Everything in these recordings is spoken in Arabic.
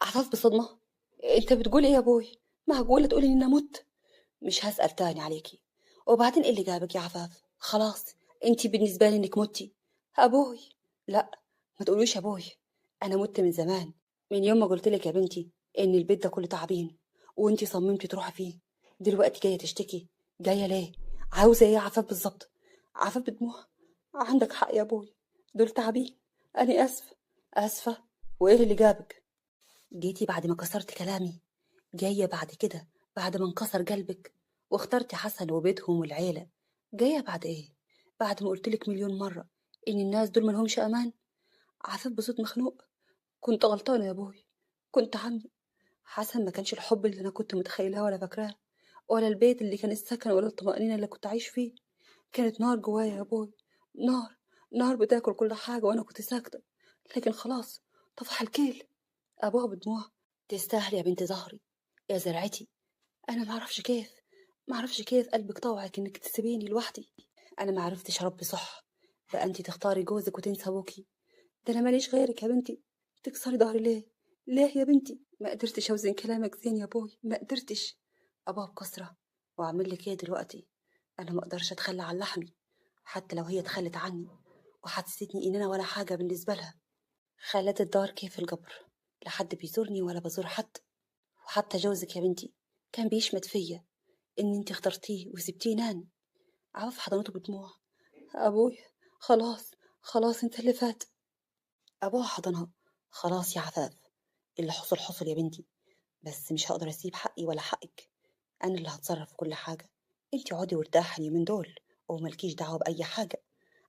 عفاف بصدمة. انت بتقول ايه يا ابوي؟ معقولة تقولي اني مت؟ مش هسأل تاني عليكي. وبعدين ايه اللي جابك يا عفاف؟ خلاص، انت بالنسبة لي انك متي. ابوي، لا، ما تقولوش يا ابوي. انا مت من زمان، من يوم ما قلت لك يا بنتي ان البيت ده كله تعبين وانتي صممتي تروحي فيه. دلوقتي جاية تشتكي؟ جاية ليه؟ عاوزة ايه يا عفاف بالظبط؟ عفاف بدموع. عندك حق يا ابوي، دول تعبين. انا اسفة، اسفة. وايه اللي جابك؟ جيتي بعد ما كسرت كلامي؟ جاية بعد كده، بعد ما انكسر قلبك واخترتي حسن وبيتهم والعيلة؟ جاية بعد ايه؟ بعد ما قلتلك مليون مرة ان الناس دول ملهمش امان؟ عفاف بصوت مخنوق. كنت غلطانة يا ابوي، كنت عمي. حسن ما كانش الحب اللي انا كنت متخيلاه ولا فاكراه، ولا البيت اللي كان السكن ولا الطمأنينة اللي كنت عايش فيه. كانت نار جوايا يا ابوي، نار، نار بتاكل كل حاجة وانا كنت ساكتة. لكن خلاص، طفح الكيل. ابوها بدموع. تستاهلي يا بنت زهري، يا زرعتي. انا ما اعرفش كيف قلبك طوعك انك تسيبيني لوحدي. انا ما عرفتش اربي صح. بقى انتي تختاري جوزك وتنسى ابوكي؟ ده انا ماليش غيرك يا بنتي. تكسري ظهري ليه؟ ليه يا بنتي؟ ما قدرتش اوزن كلامك زين يا ابوي، ما قدرتش. ابوها بكسرة، واعمل لك ايه دلوقتي؟ انا ما اقدرش اتخلى عن لحمي، حتى لو هي تخلت عني وحسستني ان انا ولا حاجه بالنسبه لها. خلت الدار كيف القبر، لا حد بيزورني ولا بزور حد. وحتى جوزك يا بنتي كان بيشمت فيا ان انت اخترتيه وسبتيه نان. عرف حضنته بدموع. ابوي، خلاص، خلاص انت اللي فات. ابوها حضنها. خلاص يا عفاف، اللي حصل حصل يا بنتي، بس مش هقدر اسيب حقي ولا حقك. انا اللي هتصرف في كل حاجه. انت اقعدي وارتاحي اليومين دول وملكيش دعوه باي حاجه.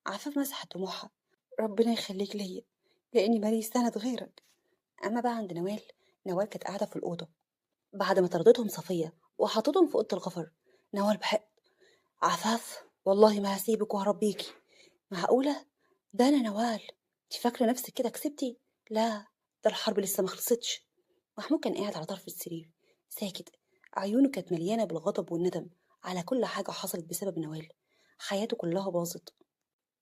عفاف مسحت دموعها. ربنا يخليك ليا، لاني ماليش سند غيرك. اما بقى عند نوال، نوال كانت قاعده في الاوضه بعد ما طردتهم صفيه وحطتهم في اوضه الغفر. نوال بحق. عفاف، والله ما هسيبك وهربيكي. معقوله؟ ده انا نوال. انت فاكره نفسك كده كسبتي؟ لا، ده الحرب لسه ما خلصتش. محمود كان قاعد على طرف السرير ساكت. عيونه كانت مليانه بالغضب والندم على كل حاجه حصلت بسبب نوال. حياته كلها باظت.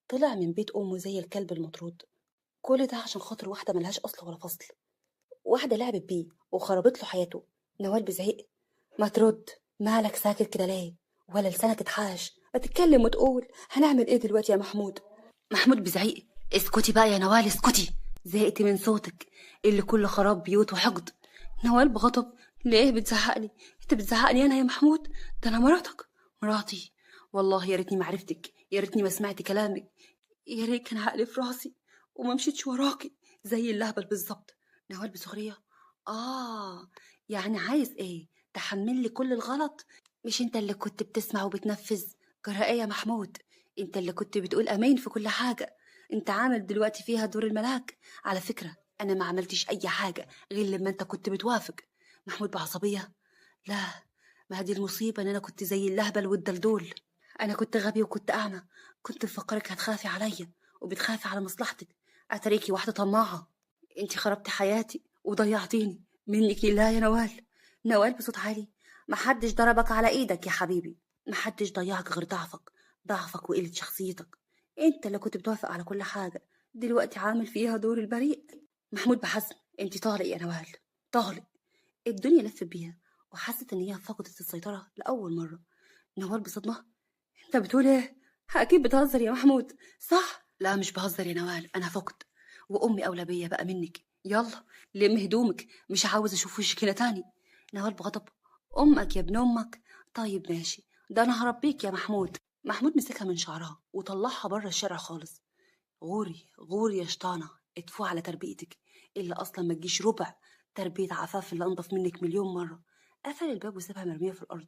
طلع من بيت امه زي الكلب المطرود. كل ده عشان خاطر واحده ملهاش اصل ولا فصل. واحدة لعبت بيه وخربت له حياته. نوال بزعيق. ما ترد، مالك ساكت كده ليه؟ ولا لسانك اتحاش؟ ما تتكلم وتقول. هنعمل ايه دلوقتي يا محمود؟ محمود بزعيق. اسكتي بقى يا نوال، اسكتي. زهقت من صوتك اللي كله خراب بيوت وحقد. نوال بغضب. ليه بتزعقني؟ انت بتزعقني انا يا محمود؟ ده انا مراتك، مراتي. والله يا ريتني ما عرفتك، يا ريتني ما سمعت كلامك. يا ريت كان عقلي في راسي وما مشيتش وراكي زي اللهبل بالظبط. نوال بسخرية. يعني عايز ايه؟ تحمل لي كل الغلط؟ مش انت اللي كنت بتسمع وبتنفذ؟ جرى ايه يا محمود؟ انت اللي كنت بتقول امين في كل حاجة. انت عامل دلوقتي فيها دور الملاك. على فكرة انا ما عملتش اي حاجة غير لما انت كنت بتوافق. محمود بعصبية. لا، ما هذه المصيبة ان انا كنت زي اللهبل والدلدول. انا كنت غبي وكنت اعمى. كنت مفكرك هتخافي عليا وبتخافي على مصلحتك. اتريكي واحدة طماعة. انت خربتي حياتي وضيعتيني. منك لله يا نوال. نوال بصوت عالي. محدش ضربك على ايدك يا حبيبي. محدش ضيعك غير ضعفك، ضعفك وقلة شخصيتك. انت اللي كنت بتوافق على كل حاجة، دلوقتي عامل فيها دور البريء. محمود بحزم. انت طالق يا نوال، طالق. الدنيا لفت بيها وحست ان هي فقدت السيطرة لأول مرة. نوال بصدمة. انت بتقول ايه؟ اكيد بتهزر يا محمود، صح؟ لا مش بهزر يا نوال، انا فقت. وامي اولى بيا بقى منك. يلا لم هدومك، مش عاوز اشوف وشك هنا تاني. نوال بغضب. امك يا ابن امك. طيب ماشي، ده انا هربيك يا محمود. محمود مسكها من شعرها وطلعها بره الشارع خالص. غوري غوري يا شطانه، ادفوا على تربيتك اللي اصلا ما تجيش ربع تربيه عفاف اللي انضف منك مليون مره. قفل الباب وسابها مرميه في الارض.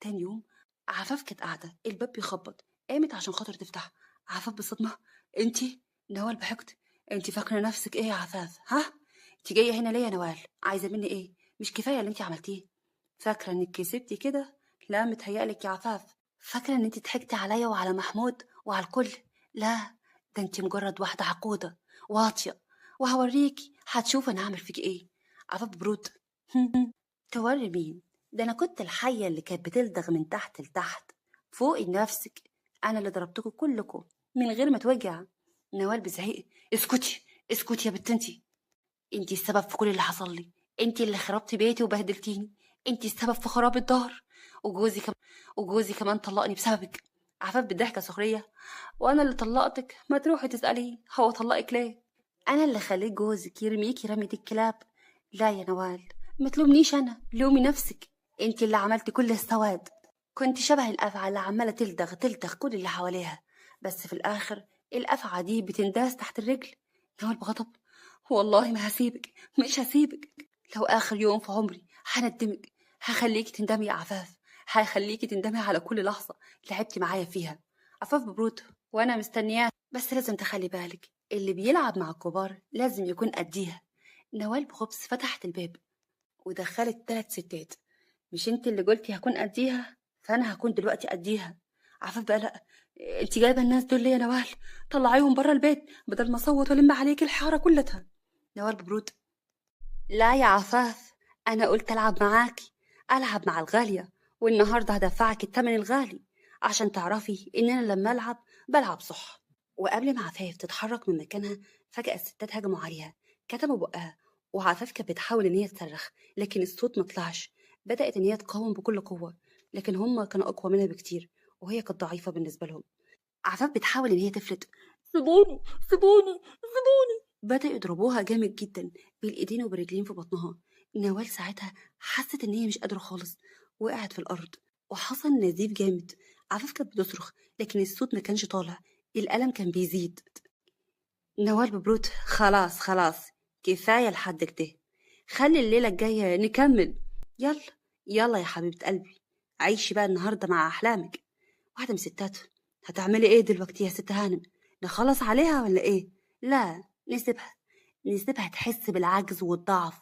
تاني يوم عفاف كانت قاعده الباب بيخبط. قامت عشان خاطر تفتح. عفاف بصدمه. انتي؟ نوال بحقد. انتي فاكره نفسك ايه يا عفاف؟ ها؟ انتي جايه هنا ليه يا نوال؟ عايزه مني ايه؟ مش كفايه اللي انتي عملتيه؟ فاكره انك كسبتي كده؟ لا متهيألك يا عفاف. فاكره ان انتي ضحكتي عليا وعلى محمود وعلى الكل؟ لا، ده انتي مجرد واحده عقوده واطيه. وهوريكي هتشوف انا هعمل فيك ايه. عفاف برود. توري مين؟ ده انا كنت الحيه اللي كانت بتلدغ من تحت لتحت. فوقي لنفسك. انا اللي ضربتكم كلكم من غير ما توجع. نوال بزعيق. اسكتي، اسكتي يا بنت انتي. انتي السبب في كل اللي حصل لي. انت اللي خربتي بيتي وبهدلتيني، انت السبب في خراب الدار، وجوزي كمان طلقني بسببك. عفاف بالضحكة سخرية. وانا اللي طلقتك؟ ما تروحي تسأليه هو طلقك ليه. انا اللي خليت جوزك يرميكي رمية الكلاب. لا يا نوال، ما تلومنيش، انا لومي نفسك. انت اللي عملتي كل السواد. كنت شبه الافعى اللي عماله تلدغ كل اللي حواليها، بس في الاخر الافعى دي بتنداس تحت الرجل. نوال بغضب. والله ما هسيبك، مش هسيبك. لو اخر يوم في عمري هندمك، هخليكي تندمي يا عفاف، هخليكي تندمي على كل لحظه لعبتي معايا فيها. عفاف ببرود وانا مستنياه، بس لازم تخلي بالك اللي بيلعب مع الكبار لازم يكون قديها. نوال بخبز فتحت الباب ودخلت 3 ستات. مش انت اللي قلتي هكون قديها؟ فانا هكون دلوقتي قديها. عفاف بقى لا، انت جايبه الناس دول ليه يا نوال؟ طلعيهم بره البيت بدل ما اصوت والم عليك الحاره كلها. نوال ببرود. لا يا عفاف، انا قلت العب معاكي، العب مع الغاليه، والنهارده هدفعك التمن الغالي عشان تعرفي ان انا لما العب بلعب صح. وقبل ما عفاف تتحرك من مكانها فجأة الستات هجموا عليها، كتموا بقها، وعفاف كانت بتحاول ان هي تصرخ لكن الصوت ما طلعش. بدأت ان هي تقاوم بكل قوة، لكن هم كانوا اقوى منها بكتير وهي كانت ضعيفة بالنسبة لهم. عفاف بتحاول ان هي تفلت. سيبوني سيبوني سيبوني. بدأوا يضربوها جامد جدا بالايدين وبالرجلين في بطنها. نوال ساعتها حست ان هي مش قادرة خالص، وقعت في الارض وحصل نزيف جامد. عفاف كانت بتصرخ لكن الصوت ما كانش طالع، الألم كان بيزيد. نوال ببروت. خلاص خلاص، كفاية لحد كده، خلي الليلة الجاية نكمل. يلا يلا يا حبيبة قلبي، عيشي بقى النهاردة مع أحلامك. واحدة من الستات. هتعملي ايه دلوقتي يا ست هانم؟ نخلص عليها ولا ايه؟ لا، نسيبها تحس بالعجز والضعف،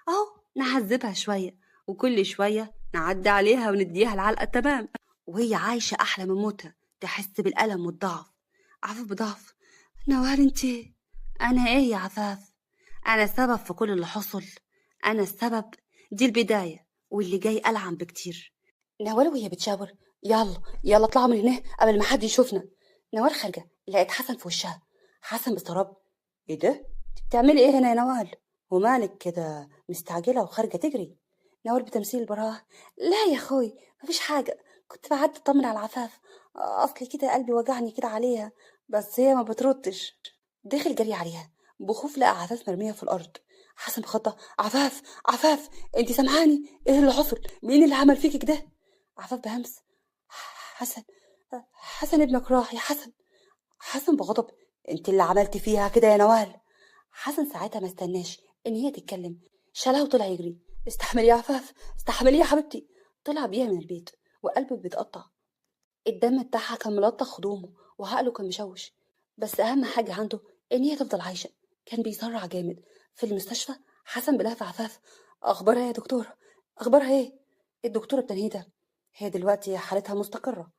اهو نعذبها شوية وكل شوية نعدي عليها ونديها العلقة التمام، وهي عايشة أحلى من موتها تحس بالألم والضعف. عفاف بضعف. نوال انتي. أنا ايه يا عفاف؟ أنا السبب في كل اللي حصل، أنا السبب. دي البداية واللي جاي ألعن بكتير. نوال وهي بتشاور. يلا يلا اطلعوا من هنا قبل ما حد يشوفنا. نوال خارجة لقيت حسن في وشها. حسن باستغراب. ايه ده؟ انت بتعملي ايه هنا يا نوال؟ ومالك كده مستعجلة وخارجة تجري؟ نوال بتمثيل البراءة. لا يا اخوي، مفيش حاجة، كنت بعدي اطمن على عفاف، اصلي كده قلبي وجعني كده عليها، بس هي ما بتردش. دخل جري عليها بخوف، لقى عفاف مرمية في الأرض. حسن بخطة. عفاف عفاف، انت سامعاني؟ ايه اللي حصل؟ مين اللي عمل فيك كده؟ عفاف بهمس. حسن، حسن ابنك راح يا حسن. حسن بغضب. انت اللي عملتي فيها كده يا نوال. حسن ساعتها ما استناش ان هي تتكلم، شالها وطلع يجري. استحملي يا عفاف، استحملي يا حبيبتي. طلع بيها من البيت وقلبه بيتقطع، الدم بتاعها كان ملطخ هدومه وعقله كان مشوش، بس اهم حاجه عنده ان هي تفضل عايشه. كان بيسرع جامد. في المستشفى حسن بلهف عفاف. اخبارها يا دكتوره؟ اخبارها ايه؟ الدكتوره بتنهيدها. هي دلوقتي حالتها مستقره،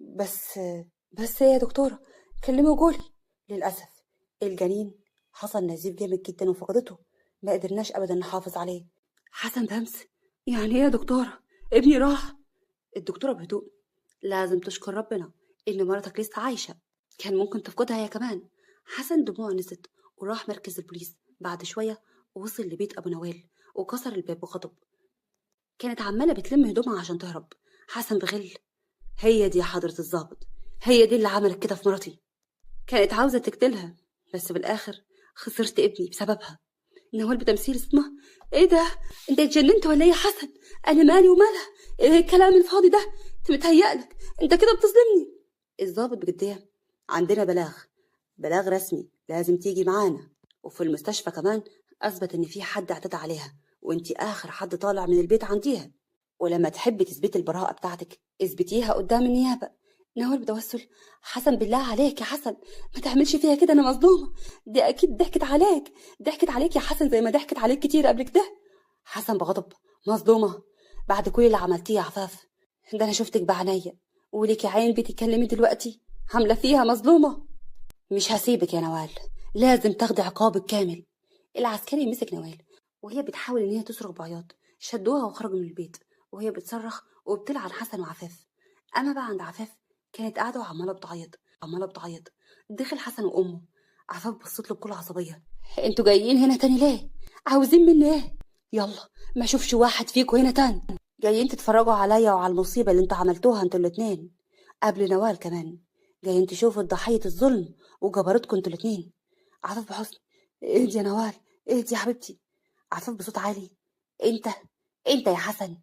بس بس ايه يا دكتوره؟ كلمي وقولي. للاسف الجنين حصل نزيف جامد جدا وفقدته، ما قدرناش ابدا نحافظ عليه. حسن بهمس. يعني ايه يا دكتوره؟ ابني راح؟ الدكتوره بهدوء. لازم تشكر ربنا إن مرتك لسه عايشة، كان ممكن تفقدها هي كمان. حسن دموعه نزلت وراح مركز البوليس. بعد شوية وصل لبيت أبو نوال وكسر الباب بغضب. كانت عمالة بتلم هدومها عشان تهرب. حسن بغل. هي دي يا حضرة الضابط، هي دي اللي عملت كده في مرتي، كانت عاوزة تقتلها، بس في الآخر خسرت ابني بسببها. نوال بتمثيل اسمها. ايه ده؟ انت اتجننت ولا ايه يا حسن؟ انا مالي ومالها؟ ايه الكلام الفاضي ده؟ انت متهيألك، انت كده بتظلمني. الضابط بجدية. عندنا بلاغ رسمي لازم تيجي معانا، وفي المستشفى كمان اثبت ان في حد اعتدى عليها وانت اخر حد طالع من البيت عنديها، ولما تحبي تثبتي البراءة بتاعتك اثبتيها قدام النيابة. نوال بتوسل. حسن بالله عليك يا حسن، ما تعملش فيها كده، انا مظلومة، دي اكيد ضحكت عليك، ضحكت عليك يا حسن زي ما ضحكت عليك كتير قبل كده. حسن بغضب. مظلومة؟ بعد كل اللي عملتيه يا عفاف؟ ده انا شفتك بعينيا وليكي عين بتتكلمي دلوقتي عاملة فيها مظلومة. مش هسيبك يا نوال، لازم تاخدي عقابك كامل. العسكري مسك نوال وهي بتحاول ان هي تصرخ بعياط، شدوها وخرجوا من البيت وهي بتصرخ وبتلعن حسن وعفاف. اما بقى عند عفاف كانت قاعده وعماله بتعيط عماله بتعيط. دخل حسن وامه. عفاف بصت له بكل عصبيه. انتوا جايين هنا تاني ليه؟ عاوزين مني ايه؟ يلا ما اشوفش واحد فيكوا هنا تاني. جايين تتفرجوا عليا وعلى المصيبة اللي انتوا عملتوها انتوا الاتنين قبل نوال كمان. جايين تشوفوا ضحية الظلم وجبروتكم انتوا الاتنين. عفاف بحسن، اهدي يا نوال، اهدي يا حبيبتي. عفاف بصوت عالي، انت انت يا حسن،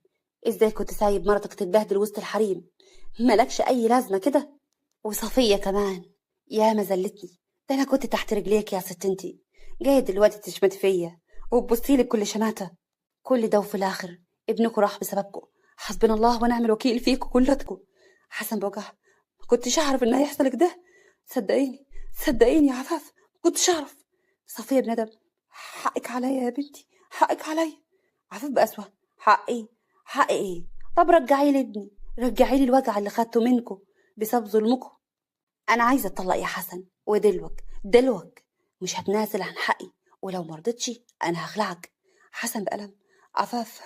ازاي كنت سايب مرتك تتبهدل وسط الحريم؟ مالكش اي لازمة كده. وصفية كمان، يا ما زلتني، ده انا كنت تحت رجليك يا ست انتي، جاية دلوقتي تشمت فيا وتبصيلي بكل شماتة. كل ده وفي الاخر ابنكم راح بسببكم. حسبنا الله ونعم الوكيل فيكم كلتكم. حسن بوجع، ما كنتش اعرف ان هيحصل كده. صدقيني، صدقيني يا عفاف، ما كنتش اعرف. صفية بندم، حقك عليا يا بنتي، حقك عليا. عفاف بأسوأ، حقي؟ حقي ايه؟ طب رجعي لي ابني، رجعي لي الوجع اللي خدته منكم بسبب ظلمكم. انا عايزه اتطلق يا حسن، ودلوك مش هتنازل عن حقي، ولو مرضتش انا هخلعك. حسن بقلم، عفاف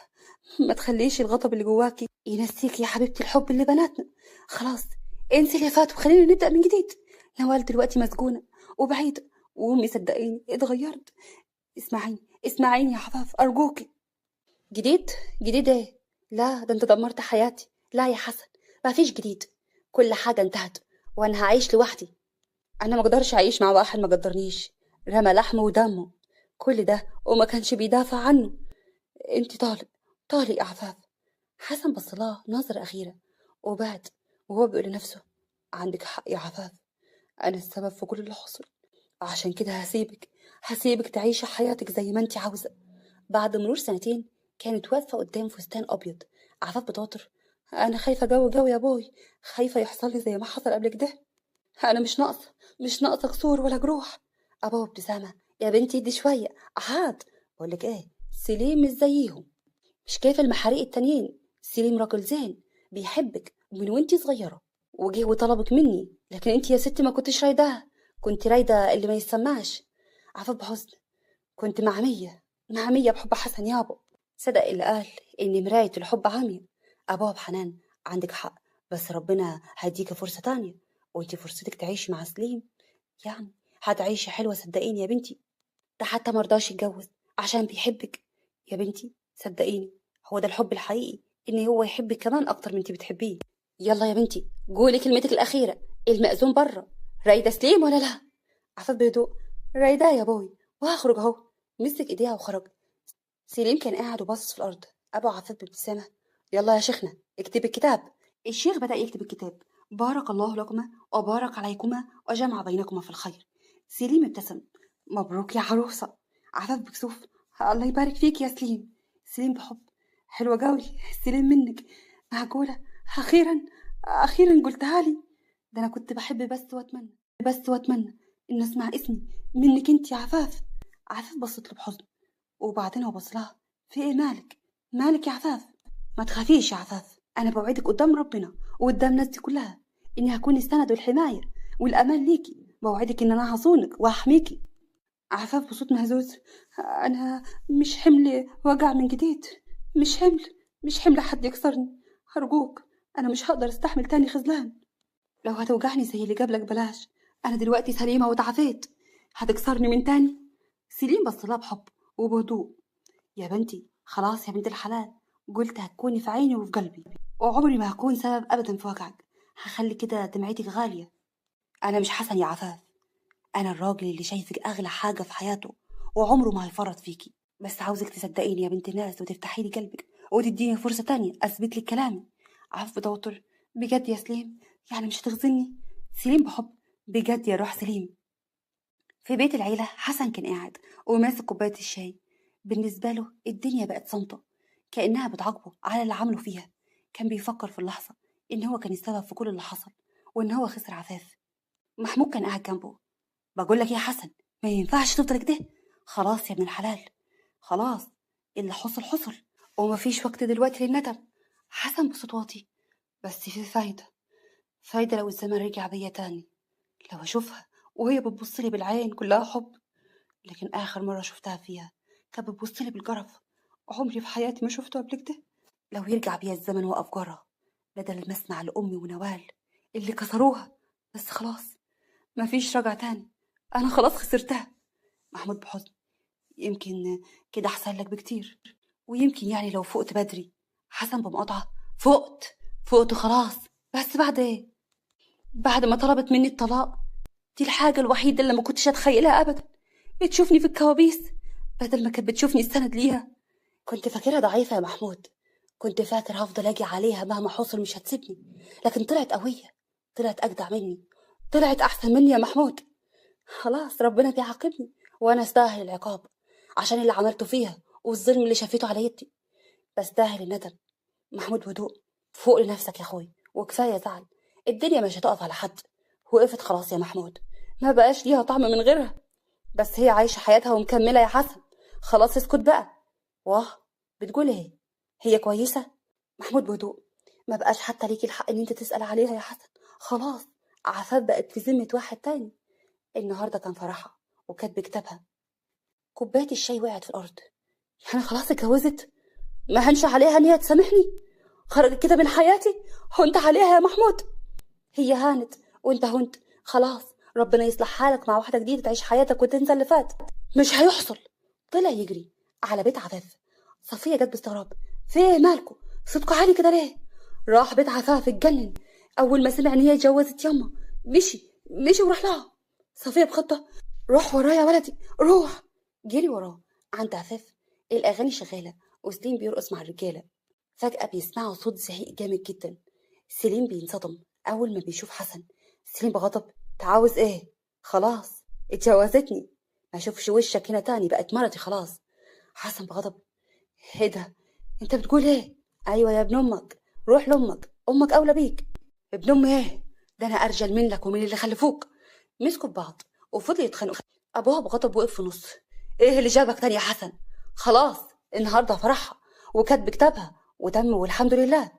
ما تخليش الغضب اللي جواكي ينسيك يا حبيبتي الحب اللي بناتنا. خلاص انسي اللي فات وخلينا نبدا من جديد. نوال دلوقتي مسجونه وبعيده، وامي صدقيني اتغيرت. اسمعيني يا عفاف ارجوكي. جديد؟ جديد ايه؟ لا ده انت دمرت حياتي. لا يا حسن، ما فيش جديد، كل حاجه انتهت وانا هعيش لوحدي. انا ما اقدرش اعيش مع واحد ما قدرنيش، رمى لحمه ودمه كل ده وما كانش بيدافع عنه. انت طالق يا عفاف. حسن بصلاه نظرة أخيرة وبعد، وهو بيقول لنفسه عندك حق يا عفاف، أنا السبب في كل اللي حصل، عشان كده هسيبك تعيشي حياتك زي ما انت عاوزة. بعد مرور سنتين كانت واقفة قدام فستان أبيض. عفاف بتوتر، أنا خايفة جو يا بوي، خايفة يحصل لي زي ما حصل قبل كده. أنا مش ناقصة كسور ولا جروح. أبو ابتسامة، يا بنتي دي شوية. أحاد، بقولك إيه، سليم مش زيهم، مش كيف المحاريق التانيين. سليم راجل زين، بيحبك من وانتي صغيرة، وجه وطلبك مني، لكن انتي يا ستي ما كنتش رايداه، كنت رايدة اللي ما يسمعش. عفاف بحزن، كنت معمية بحب حسن يابا. صدق اللي قال إن مراية الحب عامية. أبوها بحنان، عندك حق، بس ربنا هيديك فرصة تانية، وانتي فرصتك تعيشي مع سليم، يعني هتعيشي حلوة صدقيني يا بنتي. ده حتى مرضاش يتجوز عشان بيحبك يا بنتي، صدقيني هو ده الحب الحقيقي، ان هو يحبك كمان اكتر من انتي بتحبيه. يلا يا بنتي قولي كلمتك الاخيره، المأذون بره، رايده سليم ولا لا؟ عفاف بهدوء، رايده يا بوي، وهخرج اهو. مسك ايديها وخرج. سليم كان قاعد وباصص في الارض. ابو عفاف بابتسامه، يلا يا شيخنا اكتب الكتاب. الشيخ بدأ يكتب الكتاب. بارك الله لكما وبارك عليكما وجمع بينكما في الخير. سليم ابتسم، مبروك يا عروسة. عفاف بكسوف، الله يبارك فيك يا سليم. سليم بحب، حلوة قوي سليم منك، معقولة؟ أخيرا قلتها لي. ده أنا كنت بحب بس وأتمنى إن أسمع اسمي منك أنت يا عفاف. عفاف بصت له بحزن، وبعدين هو بص لها، في إيه مالك يا عفاف؟ ما تخافيش يا عفاف، أنا بوعدك قدام ربنا وقدام الناس دي كلها إني هكون السند والحماية والأمان ليكي، بوعدك إن أنا هصونك وهحميكي. عفاف بصوت مهزوز، أنا مش حمل وجع من جديد، مش حمل حد يكسرني، أرجوك، أنا مش هقدر أستحمل تاني خذلان. لو هتوجعني زي اللي قبلك بلاش، أنا دلوقتي سليمة وتعافيت، هتكسرني من تاني؟ سليم بص لها بحب وبهدوء، يا بنتي خلاص يا بنت الحلال، قلت هتكوني في عيني وفي قلبي، وعمري ما هكون سبب أبدا في وجعك، هخلي كده دمعتك غالية. أنا مش حسن يا عفاف، أنا الراجل اللي شايفك أغلى حاجة في حياته وعمره ما هيفرط فيكي، بس عاوزك تصدقيني يا بنت الناس وتفتحي لي قلبك وتديني فرصة تانية أثبت لك كلامي. عفاف بتوتر، بجد يا سليم؟ يعني مش هتخزني؟ سليم بحب، بجد يا روح سليم. في بيت العيلة حسن كان قاعد وماسك كوباية الشاي. بالنسبة له الدنيا بقت صامتة، كأنها بتعاقبه على اللي عمله فيها. كان بيفكر في اللحظة إن هو كان السبب في كل اللي حصل، وإن هو خسر عفاف. محمود كان قاعد جنبه. بقول لك يا حسن، ما ينفعش تفضل كده، خلاص يا ابن الحلال، خلاص، اللي حصل ومفيش وقت دلوقتي للندم. حسن بصوت واطي، بس في فايدة لو الزمن رجع بيا تاني، لو أشوفها وهي بتبصلي بالعين كلها حب، لكن آخر مرة شفتها فيها كانت بتبصلي بالجرف، عمري في حياتي ما شفته قبل كده. لو يرجع بيا الزمن وأقف جرة بدل ما أسمع لأمي ونوال اللي كسروها، بس خلاص مفيش رجع تاني، أنا خلاص خسرتها. محمود بحزن، يمكن كده أحسن لك بكتير. ويمكن يعني لو فقت بدري. حسن بمقاطعة: فقت خلاص. بس بعد ايه؟ بعد ما طلبت مني الطلاق. دي الحاجة الوحيدة اللي ما كنتش اتخيلها ابدا، بتشوفني في الكوابيس بدل ما كانت بتشوفني السند ليها. كنت فاكرها ضعيفة يا محمود، كنت فاكر هفضل اجي عليها مهما حصل مش هتسيبني، لكن طلعت قوية، طلعت اجدع مني، طلعت احسن مني يا محمود. خلاص ربنا بيعاقبني وانا استاهل العقاب عشان اللي عملته فيها والظلم اللي شافته على يدي. بستاهل الندم. محمود هدوء، فوق لنفسك يا اخوي، وكفايه زعل. الدنيا مش هتقف على حد، وقفت خلاص يا محمود، ما بقاش ليها طعم من غيرها. بس هي عايشه حياتها ومكمله يا حسن، خلاص اسكت بقى. واه، بتقول ايه؟ هي كويسه؟ محمود بهدوء: ما بقاش حتى ليكي الحق ان انت تسال عليها يا حسن، خلاص عفاف بقت في ذمه واحد تاني. النهارده كان فرحها وكانت بكتابها، كوبايه الشاي وقعت في الارض. يعني خلاص اتجوزت؟ ما هنش عليها ان هي تسامحني؟ خرجت كده من حياتي؟ هنت عليها يا محمود؟ هي هانت وانت هنت، خلاص ربنا يصلح حالك مع واحده جديده تعيش حياتك وتنسى اللي فات. مش هيحصل. طلع يجري على بيت عفاف. صفيه جت باستغراب: في ايه مالكوا؟ صوتكوا عالي كده ليه؟ راح بيت عفاف اتجنن اول ما سمع ان هي اتجوزت ياما. مشي وراح لها. صفيه بخطه: روح ورايا يا ولدي روح. جري وراه عند عفاف، الاغاني شغاله وسليم بيرقص مع الرجاله. فجأة بيسمعوا صوت زعيق جامد جدا. سليم بينصدم أول ما بيشوف حسن. سليم بغضب: تعاوز إيه؟ خلاص اتجوزتني، ما أشوفش وشك هنا تاني، بقت مرتي خلاص. حسن بغضب: إيه ده؟ أنت بتقول إيه؟ أيوة يا ابن أمك، روح لأمك، أمك أولى بيك. ابن أمي إيه؟ ده أنا أرجل منك ومن اللي خلفوك. مسكوا ببعض وفضلوا يتخانقوا. أبوها بغضب وقف في النص: إيه اللي جابك تاني يا حسن؟ خلاص النهارده فرحها وكاتب كتابها وتم والحمد لله.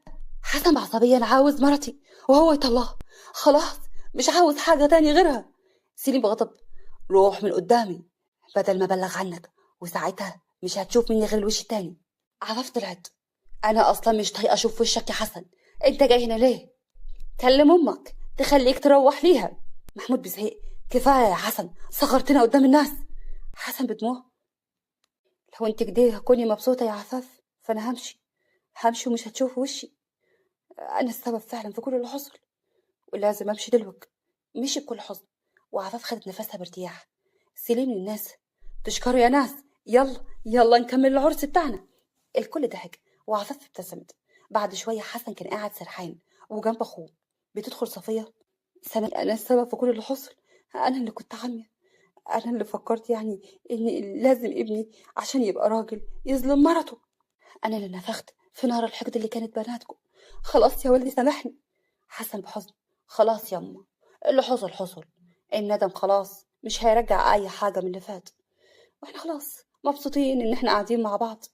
حسن بعصبيا: عاوز مرتي وهو يطلعها، خلاص مش عاوز حاجة تاني غيرها. سيلين بغضب: روح من قدامي بدل ما بلغ عنك، وساعتها مش هتشوف مني غير الوش التاني. عفاف طلعت: انا اصلا مش طايقه اشوف وشك يا حسن، انت جاي هنا ليه؟ كلم امك تخليك تروح ليها. محمود بزعيق: كفايه يا حسن، صغرتنا قدام الناس. حسن بدموع: لو انت كده هكوني مبسوطه يا عفاف فانا همشي ومش هتشوف وشي. انا السبب فعلا في كل اللي حصل، ولازم امشي دلوقتي. مشي بكل حزن، وعفاف خدت نفسها بارتياح. سليم للناس: تشكروا يا ناس، يلا نكمل العرس بتاعنا. الكل ضحك وعفاف ابتسمت. بعد شويه حسن كان قاعد سرحان وجنب اخوه. بتدخل صفيه: سامي انا السبب في كل اللي حصل، انا اللي كنت عاميه، انا اللي فكرت يعني ان لازم ابني عشان يبقى راجل يظلم مرته، انا اللي نفخت في نار الحقد اللي كانت بناتكم. خلاص يا ولدي سامحني. حسن بحزن: خلاص يما، اللي حصل حصل، الندم خلاص مش هيرجع اي حاجه من اللي فات، واحنا خلاص مبسوطين ان احنا قاعدين مع بعض.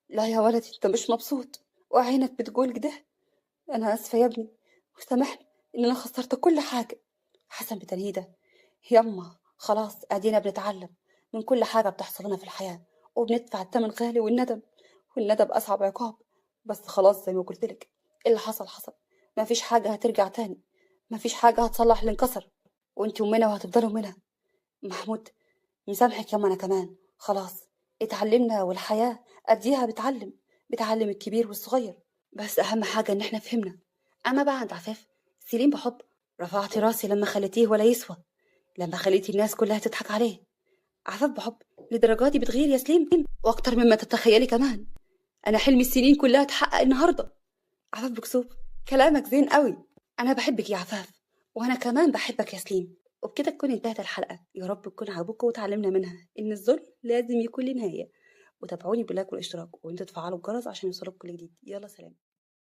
لا يا ولدي انت مش مبسوط وعينك بتقول كده. انا اسفه يا ابني وسامحني ان انا خسرت كل حاجه. حسن بتنهيده: يما خلاص ادينا بنتعلم من كل حاجه بتحصل لنا في الحياه، وبندفع الثمن غالي، والندم اصعب عقاب. بس خلاص زي ما قلت لك، اللي حصل حصل، ما فيش حاجه هترجع تاني، ما فيش حاجه هتصلح اللي انكسر، وانتي ومنى وهتفضلوا منى. محمود مسامحك يما، انا كمان خلاص اتعلمنا، والحياه اديها بتعلم الكبير والصغير. بس اهم حاجه ان احنا فهمنا. اما بقى عند عفاف، سيلين بحب: رفعت راسي لما خليتيه ولا يسوى، لما خليتي الناس كلها تضحك عليه. عفاف بحب: لدرجاتي بتغير يا سليم، واكتر مما تتخيلي كمان، انا حلمي السنين كلها اتحقق النهارده. عفاف بكسوف: كلامك زين قوي، انا بحبك يا عفاف، وانا كمان بحبك يا سليم. وبكده تكون انتهت الحلقه، يا رب تكون عجبكم وتعلمنا منها ان الظلم لازم يكون له نهايه. وتابعوني باللايك والاشتراك وانتوا تفعلوا الجرس عشان يوصلكم كل جديد. يلا سلام.